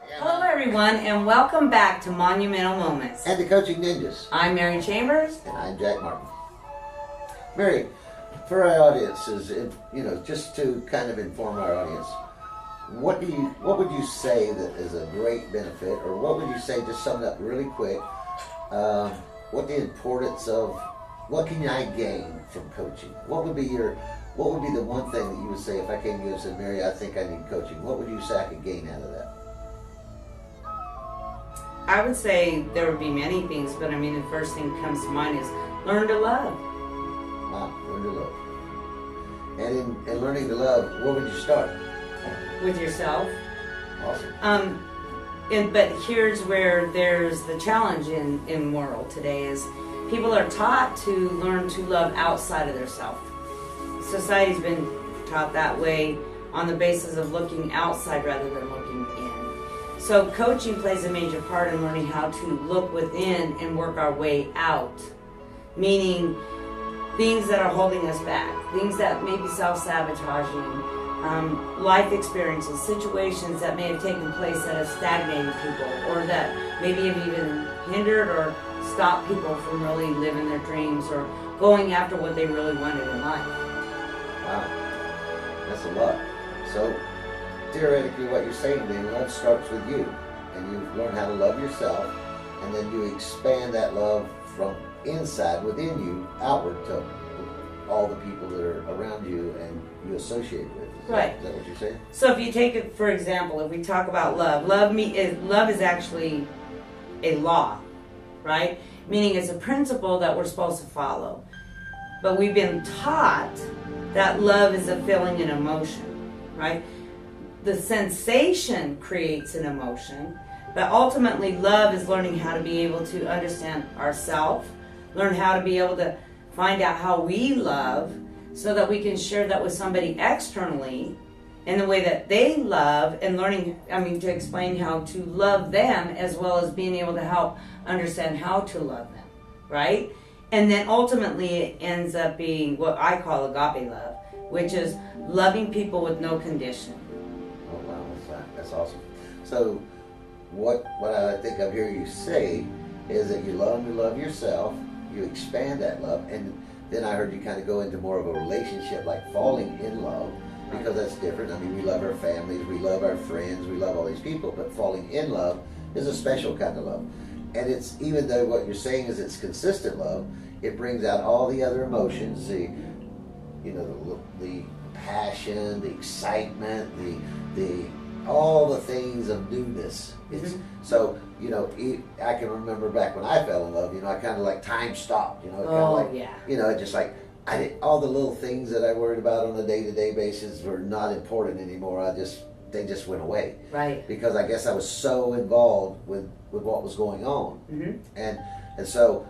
Hello, everyone, and welcome back to Monumental Moments. And the Coaching Ninjas. I'm Mary Chambers. And I'm Jack Martin. Mary, for our audiences, just to kind of inform our audience, what would you say that is a great benefit, or what would you say, just sum it up really quick, what the importance of, what can I gain from coaching? What would be the one thing that you would say if I came to you and said, Mary, I think I need coaching? What would you say I could gain out of that? I would say there would be many things, but the first thing that comes to mind is learn to love. Wow, learn to love. And in learning to love, where would you start? With yourself. Awesome. But here's where there's the challenge in world today is people are taught to learn to love outside of their self. Society's been taught that way on the basis of looking outside rather than looking in. So coaching plays a major part in learning how to look within and work our way out. Meaning things that are holding us back, things that may be self-sabotaging, life experiences, situations that may have taken place that have stagnated people or that maybe have even hindered or stopped people from really living their dreams or going after what they really wanted in life. Wow, that's a lot. So theoretically what you're saying then, love starts with you, and you learn how to love yourself, and then you expand that love from inside within you outward to all the people that are around you and you associate with. Is that what you're saying? So if you take it, for example, if we talk about love is actually a law, right? Meaning it's a principle that we're supposed to follow. But we've been taught that love is a feeling and emotion, right? The sensation creates an emotion, but ultimately love is learning how to be able to understand ourselves, learn how to be able to find out how we love so that we can share that with somebody externally in the way that they love and to explain how to love them as well as being able to help understand how to love them, right? And then ultimately it ends up being what I call agape love, which is loving people with no condition. Oh wow, that's awesome. So what I think I hear you say is that you learn to love yourself, you expand that love, and then I heard you kind of go into more of a relationship, like falling in love, because that's different. We love our families, we love our friends, we love all these people, but falling in love is a special kind of love. And it's, even though what you're saying is it's consistent love, it brings out all the other emotions, the passion, the excitement, the all the things of newness. So, I can remember back when I fell in love, I kind of like time stopped, it just like, all the little things that I worried about on a day-to-day basis were not important anymore. They just went away. Right. Because I guess I was so involved with what was going on. Mm-hmm. And so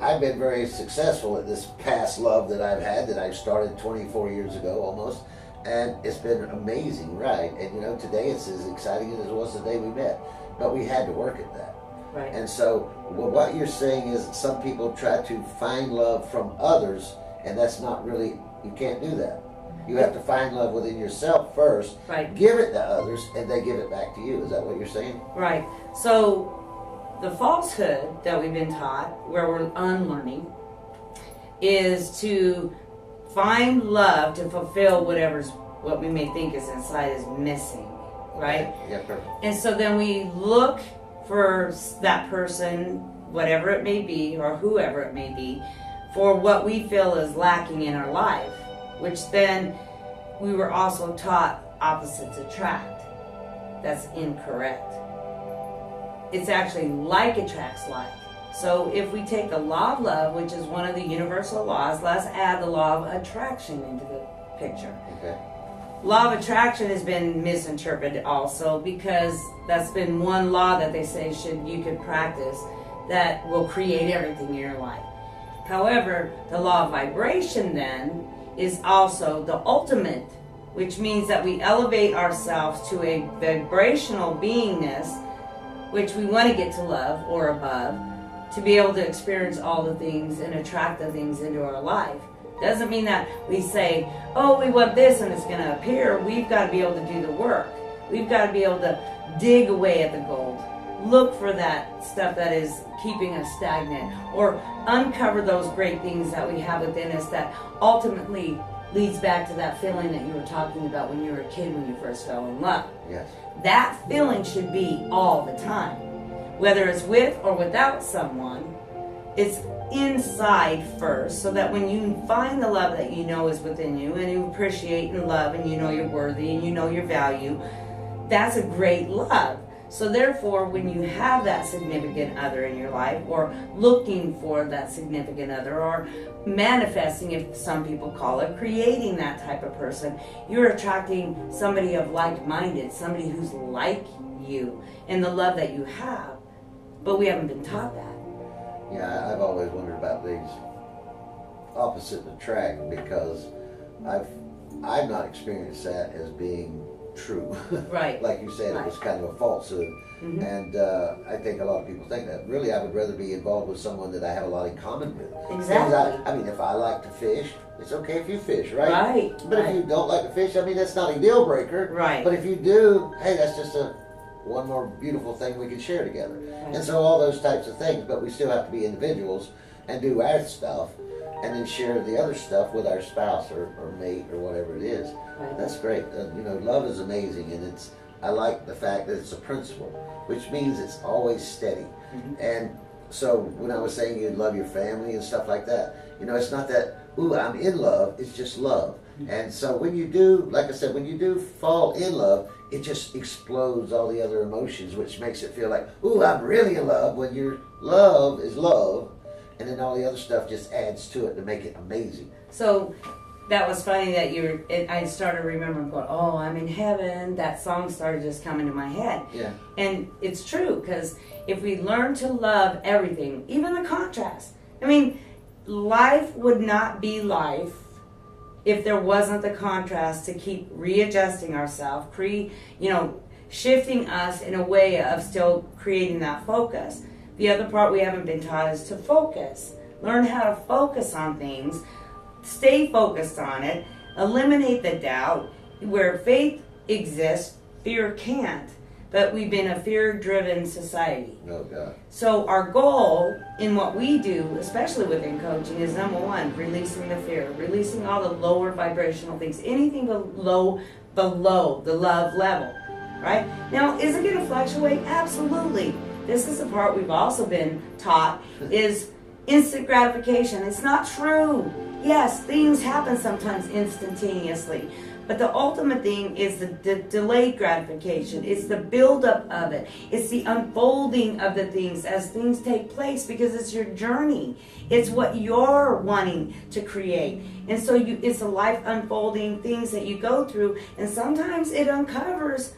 I've been very successful at this past love that I've had, that I started 24 years ago almost. And it's been amazing, right? And today it's as exciting as it was the day we met. But we had to work at that. Right. And so what you're saying is that some people try to find love from others, and that's not really, you can't do that. You have to find love within yourself first, right. Give it to others, and they give it back to you. Is that what you're saying? Right. So the falsehood that we've been taught, where we're unlearning, is to find love to fulfill what we may think is inside is missing, right? Yeah, perfect. And so then we look for that person, whatever it may be, or whoever it may be, for what we feel is lacking in our life, which then we were also taught opposites attract. That's incorrect. It's actually like attracts like. So if we take the law of love, which is one of the universal laws, let's add the law of attraction into the picture. Okay. Law of attraction has been misinterpreted also, because that's been one law that they say you could practice that will create everything in your life. However, the law of vibration then is also the ultimate, which means that we elevate ourselves to a vibrational beingness, which we want to get to love or above, to be able to experience all the things and attract the things into our life. Doesn't mean that we say, oh, we want this and it's going to appear. We've got to be able to do the work. We've got to be able to dig away at the gold. Look for that stuff that is keeping us stagnant, or uncover those great things that we have within us that ultimately leads back to that feeling that you were talking about when you were a kid, when you first fell in love. Yes. That feeling should be all the time. Whether it's with or without someone, it's inside first, so that when you find the love that you know is within you, and you appreciate and love, and you know you're worthy, and you know your value, that's a great love. So therefore, when you have that significant other in your life, or looking for that significant other, or manifesting, if some people call it, creating that type of person, you're attracting somebody of like-minded, somebody who's like you, and the love that you have. But we haven't been taught that. Yeah, I've always wondered about these opposite attract, because I've not experienced that as being true. Right. Like you said, Right. It was kind of a falsehood. Mm-hmm. And I think a lot of people think that. Really, I would rather be involved with someone that I have a lot in common with. Exactly. I mean, if I like to fish, it's okay if you fish, right? Right. But Right. if you don't like to fish, I mean, that's not a deal breaker. Right. But if you do, hey, that's just one more beautiful thing we can share together. Right. And so all those types of things, but we still have to be individuals and do our stuff, and then share the other stuff with our spouse or mate or whatever it is. Right. That's great. Love is amazing, and I like the fact that it's a principle, which means it's always steady. Mm-hmm. And so when I was saying you love your family and stuff like that, it's not that, ooh, I'm in love, it's just love. Mm-hmm. And so when you do, like I said, when you do fall in love, it just explodes all the other emotions, which makes it feel like, ooh, I'm really in love, when your love is love, and then all the other stuff just adds to it to make it amazing. So that was funny that I started remembering going, oh, I'm in heaven. That song started just coming to my head. Yeah. And it's true, because if we learn to love everything, even the contrast. I mean, life would not be life if there wasn't the contrast to keep readjusting ourselves, shifting us in a way of still creating that focus. The other part we haven't been taught is to focus. Learn how to focus on things, stay focused on it, eliminate the doubt. Where faith exists, fear can't. But we've been a fear-driven society. Oh, God. So our goal in what we do, especially within coaching, is number one, releasing the fear, releasing all the lower vibrational things, anything below the love level, right? Now, is it going to fluctuate? Absolutely. This is the part we've also been taught is instant gratification. It's not true. Yes, things happen sometimes instantaneously. But the ultimate thing is the delayed gratification. It's the buildup of it. It's the unfolding of the things as things take place, because it's your journey. It's what you're wanting to create. And so it's a life unfolding, things that you go through. And sometimes it uncovers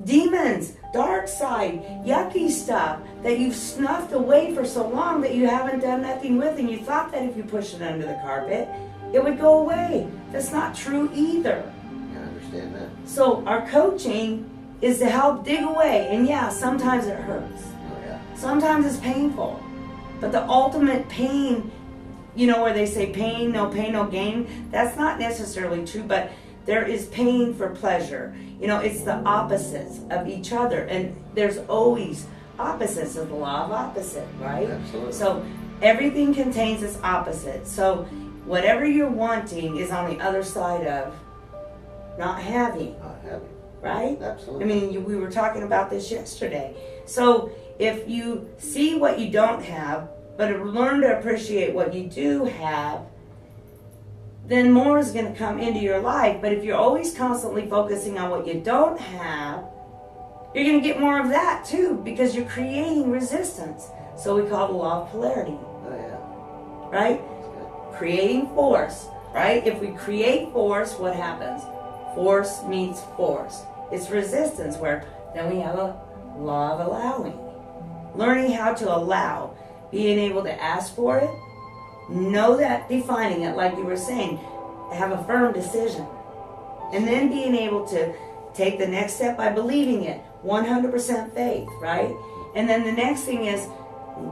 demons, dark side, yucky stuff that you've snuffed away for so long that you haven't done nothing with, and you thought that if you push it under the carpet, it would go away. That's not true either. I understand that. So our coaching is to help dig away, and yeah, sometimes it hurts. Oh, yeah. Sometimes it's painful. But the ultimate pain, where they say pain, no gain, that's not necessarily true, but there is pain for pleasure. It's the opposites of each other. And there's always opposites of the law of opposite, right? Absolutely. So everything contains its opposite. So whatever you're wanting is on the other side of not having. Not having. Right? Absolutely. I mean, we were talking about this yesterday. So if you see what you don't have, but learn to appreciate what you do have, then more is going to come into your life. But if you're always constantly focusing on what you don't have, you're going to get more of that too, because you're creating resistance. So we call it the law of polarity. Oh, yeah. Right? That's good. Creating force, right? If we create force, what happens? Force meets force. It's resistance, where then we have a law of allowing. Learning how to allow, being able to ask for it, know that, defining it like you were saying, have a firm decision. And then being able to take the next step by believing it, 100% faith, right? And then the next thing is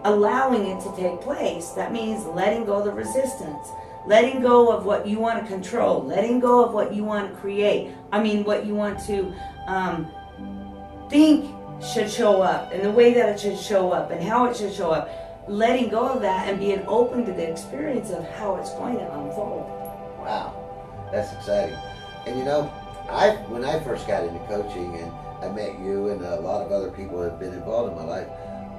allowing it to take place. That means letting go of the resistance, letting go of what you want to control, letting go of what you want to create. What you want to think should show up and the way that it should show up and how it should show up. Letting go of that and being open to the experience of how it's going to unfold. Wow, that's exciting. And you know, when I first got into coaching and I met you and a lot of other people who have been involved in my life,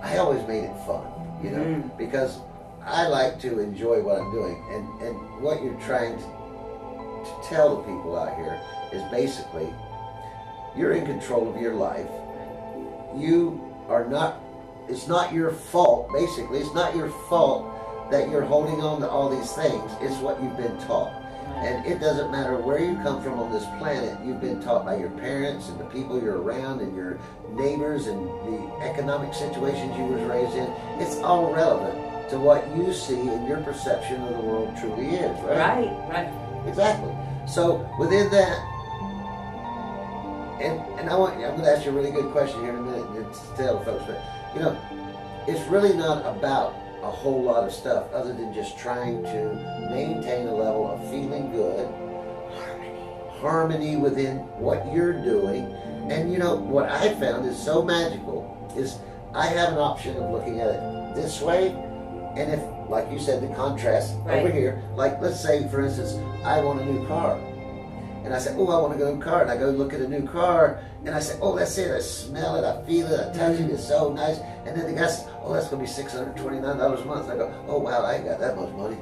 I always made it fun, you know, because I like to enjoy what I'm doing. And what you're trying to tell the people out here is basically, you're in control of your life. You are not, it's not your fault, basically. It's not your fault that you're holding on to all these things. It's what you've been taught. And it doesn't matter where you come from on this planet, you've been taught by your parents and the people you're around and your neighbors and the economic situations you was raised in. It's all relevant to what you see and your perception of the world truly is, right? Right. Exactly. So within that, and I'm going to ask you a really good question here in a minute and to tell the folks, but you know, it's really not about a whole lot of stuff other than just trying to maintain a level of feeling good, harmony within what you're doing. And you know, what I found is so magical is I have an option of looking at it this way, and if, like you said, the contrast over here, like let's say for instance, I want a new car. And I said, oh, I want to go to a new car. And I go look at a new car. And I said, oh, that's it. I smell it. I feel it. I touch it. It's so nice. And then the guy says, oh, that's going to be $629 a month. And I go, oh, wow, I ain't got that much money.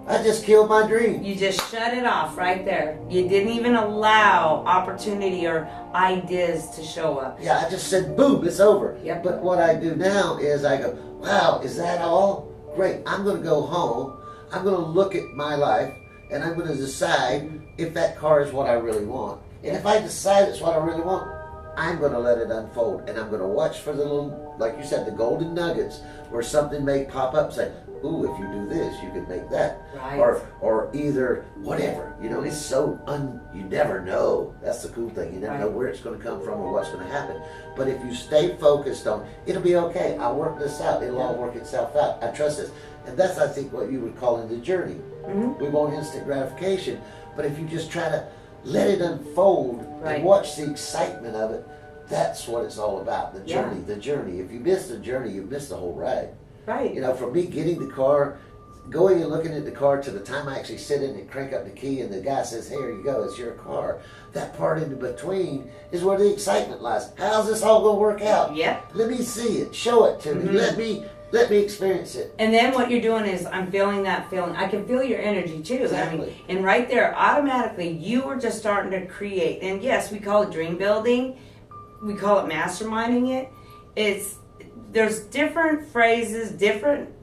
I just killed my dream. You just shut it off right there. You didn't even allow opportunity or ideas to show up. Yeah, I just said, boom, it's over. Yep. But what I do now is I go, wow, is that all? Great. I'm going to go home. I'm going to look at my life. And I'm going to decide if that car is what I really want. And if I decide it's what I really want, I'm going to let it unfold. And I'm going to watch for the little, like you said, the golden nuggets where something may pop up and say, ooh, if you do this, you can make that. Right. Or either whatever. You know, it's so, you never know. That's the cool thing. You never know where it's going to come from or what's going to happen. But if you stay focused on, it'll be okay. I'll work this out. It'll all work itself out. I trust this. And that's, I think, what you would call in the journey. We want instant gratification, but if you just try to let it unfold and watch the excitement of it, that's what it's all about. The journey, the journey. If you miss the journey, you miss the whole ride. Right. You know, from me getting the car, going and looking at the car to the time I actually sit in and crank up the key and the guy says, hey, here you go, it's your car. That part in between is where the excitement lies. How's this all going to work out? Yep. Let me see it. Show it to me. Let me experience it. And then what you're doing is, I'm feeling that feeling. I can feel your energy too. Exactly. I mean, and right there, automatically, you were just starting to create. And yes, we call it dream building. We call it masterminding it. There's different phrases, different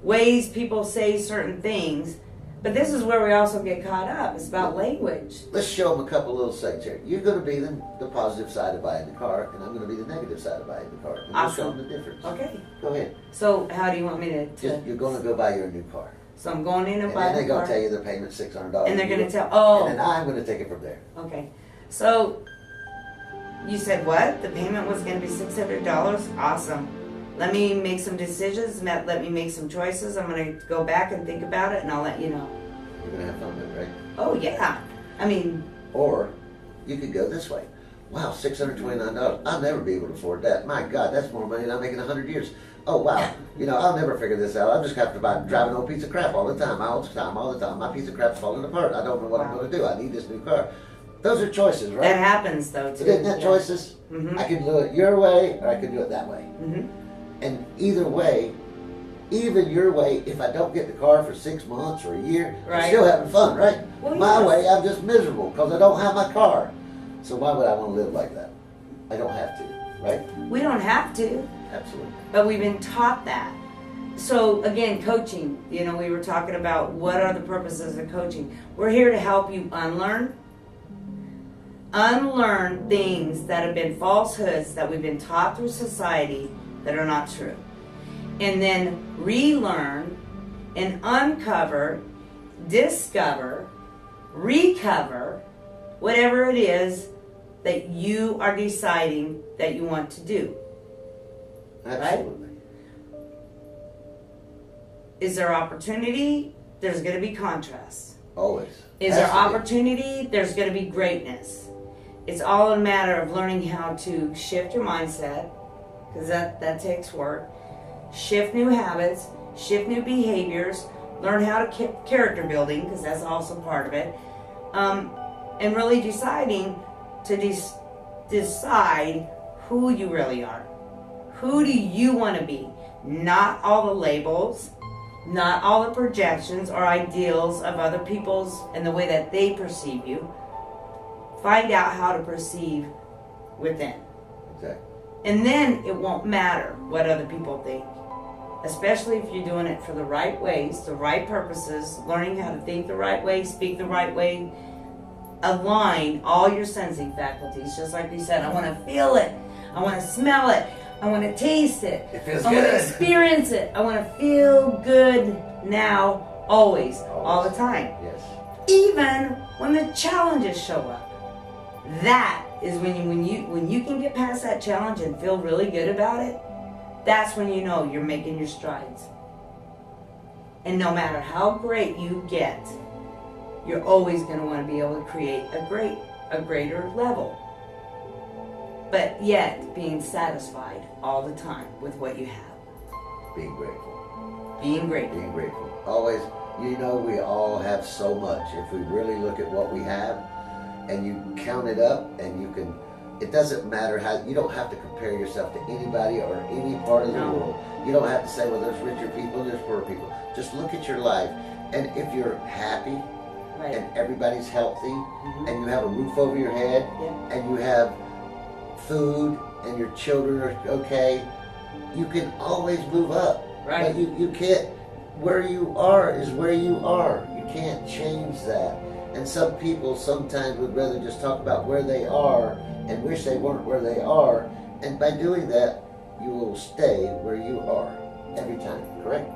ways people say certain things. But this is where we also get caught up. It's about language. Let's show them a couple little things here. You're going to be the positive side of buying the car, and I'm going to be the negative side of buying the car. And we'll show them the difference. Okay. Go ahead. So how do you want me You're going to go buy your new car. So I'm going in and buying the car. And then they're going to tell you their payment's $600. And they're going to tell, And then I'm going to take it from there. Okay. So you said what? The payment was going to be $600? Awesome. Let me make some decisions. Let me make some choices. I'm going to go back and think about it, and I'll let you know. You're going to have fun with it, right? Oh, yeah. I mean... Or you could go this way. Wow, $629. I'll never be able to afford that. My God, that's more money than I'm making 100 years. Oh, wow. You know, I'll never figure this out. I'll just have to drive an old piece of crap all the time. All the time. My piece of crap's falling apart. I don't know what I'm going to do. I need this new car. Those are choices, right? That happens, though, too. Isn't that choices? Mm-hmm. I can do it your way, or I can do it that way. Mm-hmm. And either way, even your way, if I don't get the car for 6 months or a year, I'm still having fun, right? Well, my way, I'm just miserable because I don't have my car. So why would I want to live like that? I don't have to, right? We don't have to. Absolutely. But we've been taught that. So again, coaching, you know, we were talking about what are the purposes of coaching. We're here to help you unlearn things that have been falsehoods that we've been taught through society that are not true. And then relearn and uncover, discover, recover, whatever it is that you are deciding that you want to do. Absolutely. Right? Is there opportunity? There's going to be contrast. Always. Is there opportunity? There's going to be greatness. It's all a matter of learning how to shift your mindset, because that takes work. Shift new habits, shift new behaviors, learn how to character building, because that's also part of it. And really deciding to decide who you really are. Who do you want to be? Not all the labels, not all the projections or ideals of other people's and the way that they perceive you. Find out how to perceive within. Exactly. And then it won't matter what other people think. Especially if you're doing it for the right ways, the right purposes, learning how to think the right way, speak the right way, align all your sensing faculties. Just like you said, I want to feel it, I want to smell it, I want to taste it, It feels I want to good. experience it, I want to feel good now, always, all the time. Yes. Even when the challenges show up. That is when you can get past that challenge and feel really good about it. That's when you know you're making your strides. And no matter how great you get, you're always going to want to be able to create a greater level. But yet being satisfied all the time with what you have. Being grateful. Being grateful. Being grateful. Always, you know, we all have so much. If we really look at what we have and you count it up and you can, it doesn't matter how, you don't have to compare yourself to anybody or any part of the No. world. You don't have to say, well, there's richer people, there's poorer people. Just look at your life. And if you're happy Right. and everybody's healthy and you have a roof over your head Yeah. and you have food and your children are okay, you can always move up. Right. But you can't, where you are is where you are. You can't change that. And some people sometimes would rather just talk about where they are and wish they weren't where they are. And by doing that, you will stay where you are every time, correct?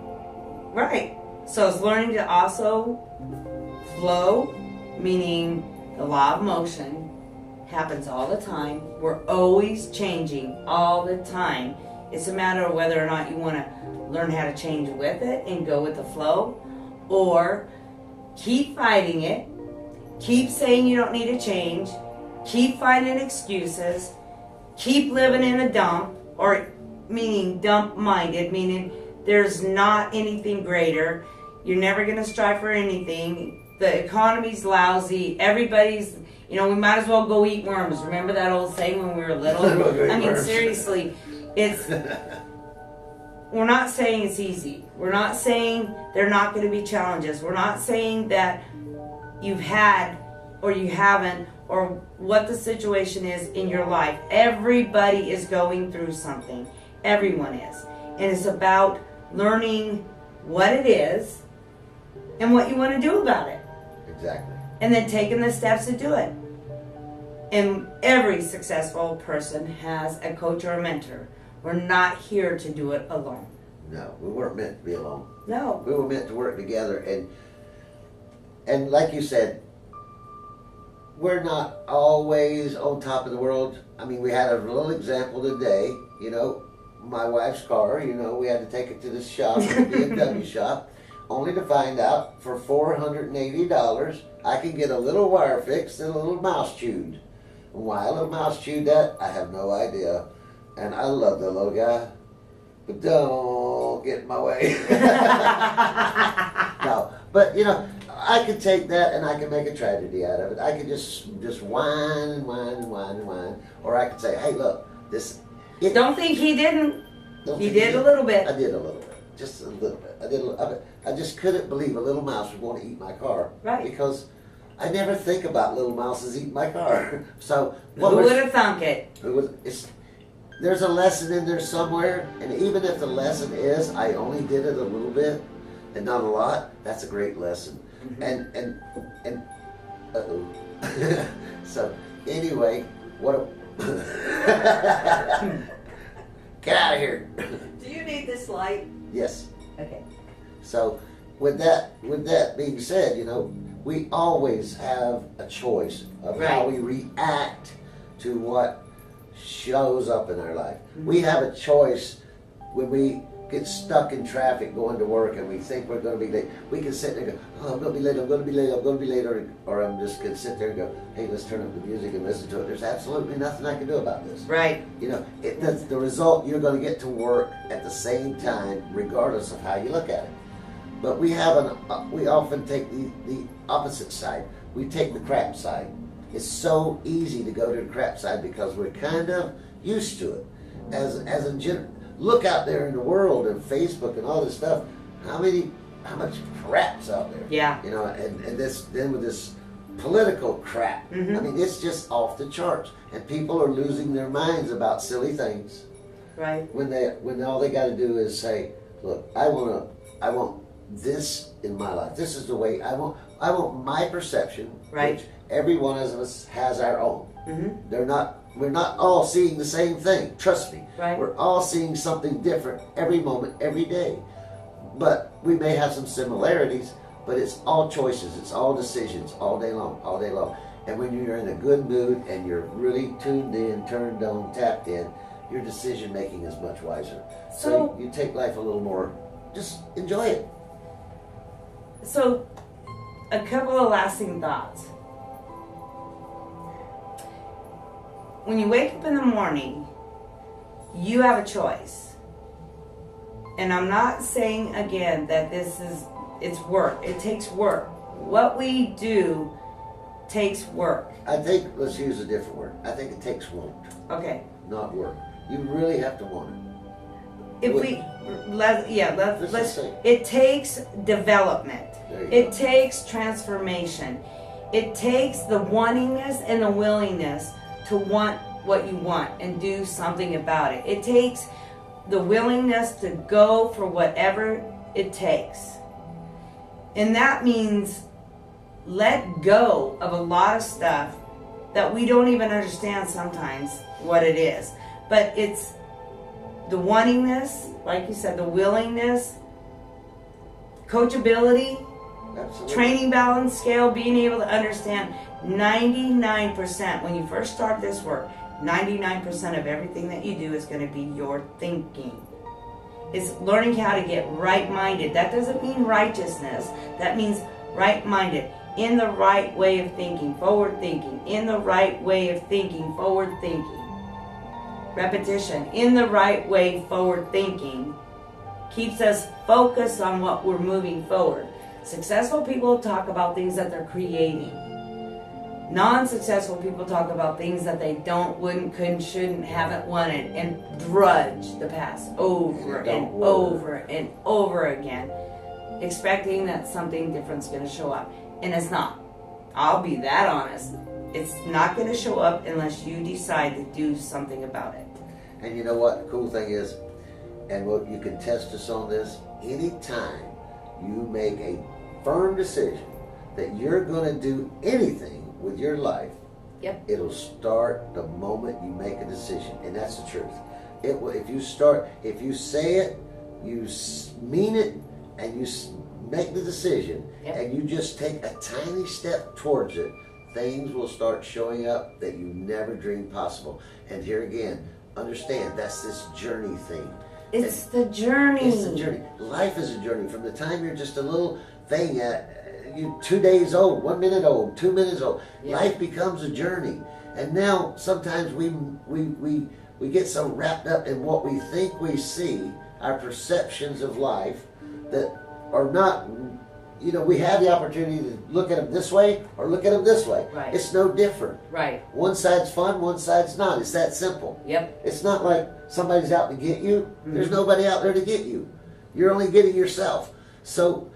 Right. So it's learning to also flow, meaning the law of motion happens all the time. We're always changing all the time. It's a matter of whether or not you want to learn how to change with it and go with the flow, or keep fighting it, keep saying you don't need to change, keep finding excuses, keep living in a dump, or meaning dump-minded, meaning there's not anything greater. You're never going to strive for anything. The economy's lousy. Everybody's, we might as well go eat worms. Remember that old saying when we were little? I mean, seriously, we're not saying it's easy. We're not saying there are not going to be challenges. We're not saying that you've had or you haven't, or what the situation is in your life. Everybody is going through something. Everyone is. And it's about learning what it is and what you want to do about it. Exactly. And then taking the steps to do it. And every successful person has a coach or a mentor. We're not here to do it alone. No, we weren't meant to be alone. No. We were meant to work together. And like you said, we're not always on top of the world. I mean, we had a little example today. My wife's car, we had to take it to the shop, the BMW shop, only to find out for $480 I can get a little wire fixed and a little mouse chewed. Why a little mouse chewed that, I have no idea. And I love the little guy, but don't get in my way. No, but I could take that and I could make a tragedy out of it. I could just whine and whine and whine and whine. Or I could say, hey, look, this... Don't think he didn't. Don't He think did a little bit. I did a little bit. Just a little bit. I just couldn't believe a little mouse would want to eat my car. Right. Because I never think about little mouses eating my car. So Who would have thunk it? There's a lesson in there somewhere, and even if the lesson is I only did it a little bit and not a lot, that's a great lesson. Mm-hmm. And uh-oh. So anyway, get out of here. Do you need this light? Yes. Okay. So with that being said, we always have a choice of how we react to what shows up in our life. We have a choice when we get stuck in traffic going to work and we think we're going to be late, we can sit there and go, oh, I'm going to be late, I'm going to be late, I'm going to be late, or I'm just going to sit there and go, hey, let's turn up the music and listen to it. There's absolutely nothing I can do about this. Right. You know, the result, you're going to get to work at the same time, regardless of how you look at it. But we often take the opposite side. We take the crap side. It's so easy to go to the crap side because we're kind of used to it. Look out there in the world and Facebook and all this stuff. How much crap's out there? Yeah. You know, and then with this political crap. Mm-hmm. I mean, it's just off the charts, and people are losing their minds about silly things. Right. When all they got to do is say, look, I want this in my life. This is the way I want my perception. Right. Which every one of us has our own. Mm-hmm. We're not all seeing the same thing. Trust me. Right. We're all seeing something different every moment, every day. But we may have some similarities, but it's all choices. It's all decisions all day long, all day long. And when you're in a good mood and you're really tuned in, turned on, tapped in, your decision making is much wiser. So you take life a little more, just enjoy it. So, a couple of lasting thoughts. When you wake up in the morning, you have a choice. And I'm not saying again that it's work. It takes work. What we do takes work. I think, let's use a different word. I think it takes want, Okay. not work. You really have to want it. Let's say. it takes development. There you It go. takes transformation. It takes the wantingness and the willingness to want what you want and do something about it. It takes the willingness to go for whatever it takes. And that means let go of a lot of stuff that we don't even understand sometimes what it is. But it's the wantingness, like you said, the willingness, coachability, Absolutely. training balance scale, being able to understand 99%, when you first start this work, 99% of everything that you do is going to be your thinking. It's learning how to get right-minded. That doesn't mean righteousness. That means right-minded, in the right way of thinking, forward thinking, in the right way of thinking, forward thinking. Repetition, in the right way, forward thinking, keeps us focused on what we're moving forward. Successful people talk about things that they're creating. Non-successful people talk about things that they don't, wouldn't, couldn't, shouldn't, haven't wanted, and drudge the past over and over and over again, expecting that something different's going to show up. And it's not. I'll be that honest. It's not going to show up unless you decide to do something about it. And you know what the cool thing is, and what you can test us on this, anytime you make a firm decision that you're going to do anything with your life, Yep. it'll start the moment you make a decision, and that's the truth. It will. If you say it, you mean it, and you make the decision, Yep. and you just take a tiny step towards it, things will start showing up that you never dreamed possible. And here again, understand that's this journey thing. It's the journey. It's a journey. Life is a journey. From the time you're just a little thing you 2 days old, 1 minute old, 2 minutes old, Yeah. life becomes a journey. And now sometimes we get so wrapped up in what we think we see, our perceptions of life, that are not. You know, we have the opportunity to look at them this way or look at them this way. Right. It's no different. Right. One side's fun, one side's not. It's that simple. Yep. It's not like somebody's out to get you. There's Mm-hmm. nobody out there to get you. You're only getting yourself. So,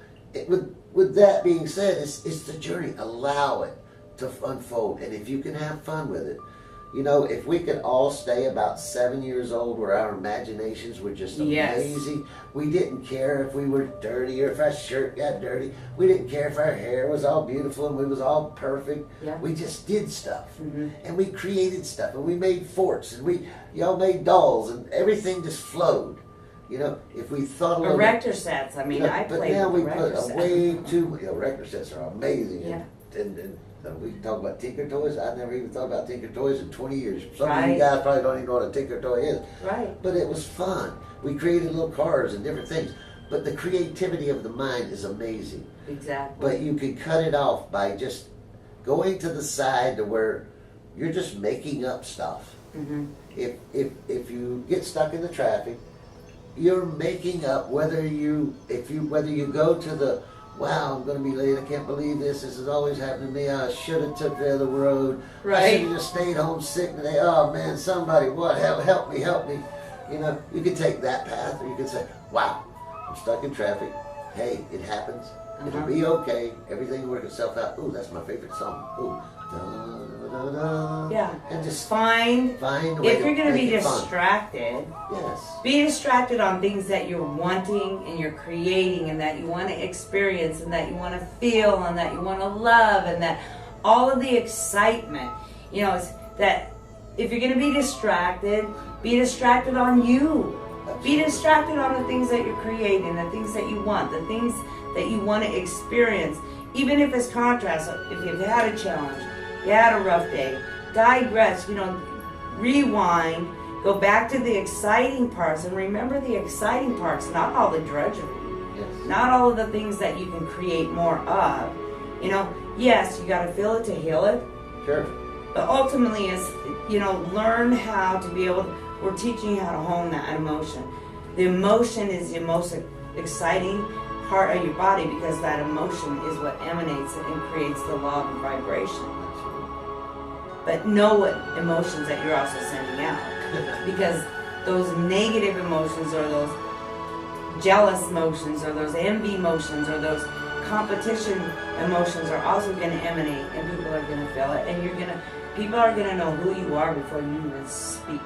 with that being said, it's the journey. Allow it to unfold. And if you can have fun with it, you know, if we could all stay about 7 years old where our imaginations were just Yes. amazing. We didn't care if we were dirty or if our shirt got dirty. We didn't care if our hair was all beautiful and we was all perfect. Yeah. We just did stuff. Mm-hmm. And we created stuff, and we made forts, and y'all made dolls, and everything just flowed. You know, if we thought a little bit. Erector sets. I mean, You know, I but played now with we erector put sets. way too. Erector sets are amazing, Yeah. and We talk about Tinker Toys. I never even thought about Tinker Toys in 20 years. Some of Right. you guys probably don't even know what a Tinker Toy is. Right. But it was fun. We created little cars and different things. But the creativity of the mind is amazing. Exactly. But you can cut it off by just going to the side to where you're just making up stuff. Mm-hmm. If you get stuck in the traffic, you're making up whether you go to the wow, I'm going to be late. I can't believe this. This has always happened to me. I should have took the other road. I Right. should have just stayed home sick today. Oh man, somebody, what? Help me. You know, you can take that path, or you can say, wow, I'm stuck in traffic. Hey, it happens. It'll be okay. Everything will work itself out. Ooh, that's my favorite song. Ooh, da, da, da. Yeah. And just Find a way if you're going to make be it fun. distracted. Yes. Be distracted on things that you're wanting and you're creating and that you want to experience and that you want to feel and that you want to love and that all of the excitement, you know, it's that if you're going to be distracted on you. Be distracted on the things that you're creating, the things that you want, the things that you want to experience. Even if it's contrast, if you've had a challenge, you had a rough day, digress, you know, rewind, go back to the exciting parts and remember the exciting parts, not all the drudgery, Yes. not all of the things that you can create more of. You know, yes, you got to feel it to heal it, Sure. but ultimately is, you know, learn how to be able to, we're teaching you how to hone that emotion. The emotion is the most exciting part of your body because that emotion is what emanates and creates the law of vibration. But know what emotions that you're also sending out. Because those negative emotions or those jealous emotions or those envy emotions or those competition emotions are also going to emanate and people are going to feel it and people are going to know who you are before you even speak.